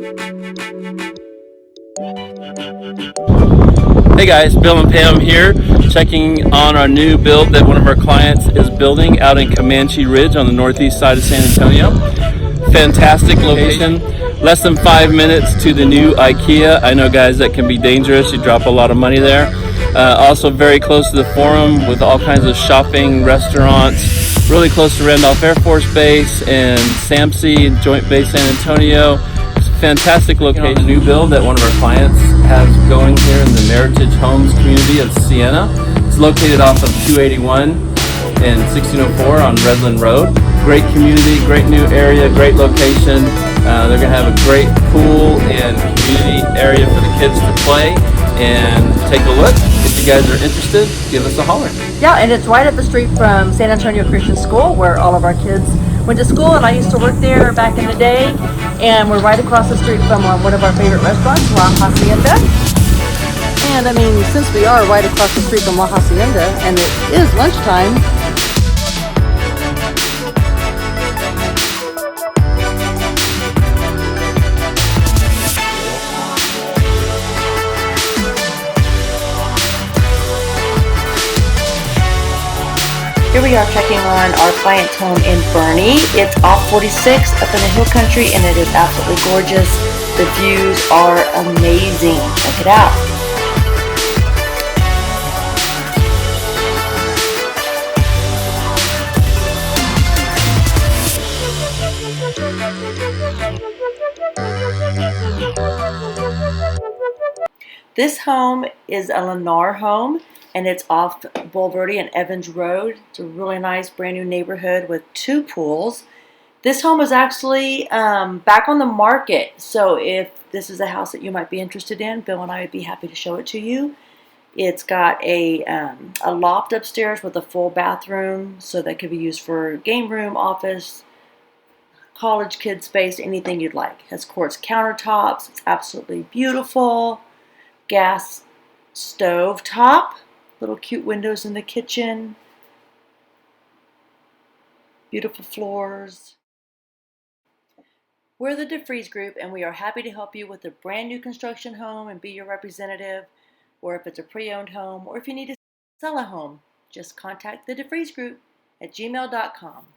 Hey guys, Bill and Pam here, checking on our new build that one of our clients is building out in Comanche Ridge on the northeast side of San Antonio. Fantastic location, less than 5 minutes to the new IKEA. I know guys, that can be dangerous, you drop a lot of money there. Also very close to the Forum with all kinds of shopping, restaurants, really close to Randolph Air Force Base and SAMC, Joint Base San Antonio. Fantastic location. New build that one of our clients has going here in the Meritage Homes community of Siena. It's located off of 281 and 1604 on Redland Road. Great community, great new area, great location. They're going to have a great pool and community area for the kids to play and take a look. If you guys are interested, give us a holler. Yeah, and it's right up the street from San Antonio Christian School, where all of our kids went to school, and I used to work there back in the day. And we're right across the street from one of our favorite restaurants, La Hacienda. And I mean, since we are right across the street from La Hacienda, and it is lunchtime, Here we are checking on our client's home in Bernie. It's off 46 up in the hill country and it is absolutely gorgeous. The views are amazing. Check it out. This home is a Lennar home, and it's off Bulverde and Evans Road. It's a really nice brand new neighborhood with 2 pools. This home is actually back on the market, so if this is a house that you might be interested in, Bill and I would be happy to show it to you. It's got a loft upstairs with a full bathroom, so that could be used for game room, office, college kid space, anything you'd like. It has quartz countertops. It's absolutely beautiful. Gas stove top, little cute windows in the kitchen, beautiful floors. We're the DeFries Group, and we are happy to help you with a brand new construction home and be your representative, or if it's a pre-owned home, or if you need to sell a home, just contact the DeFries Group at gmail.com.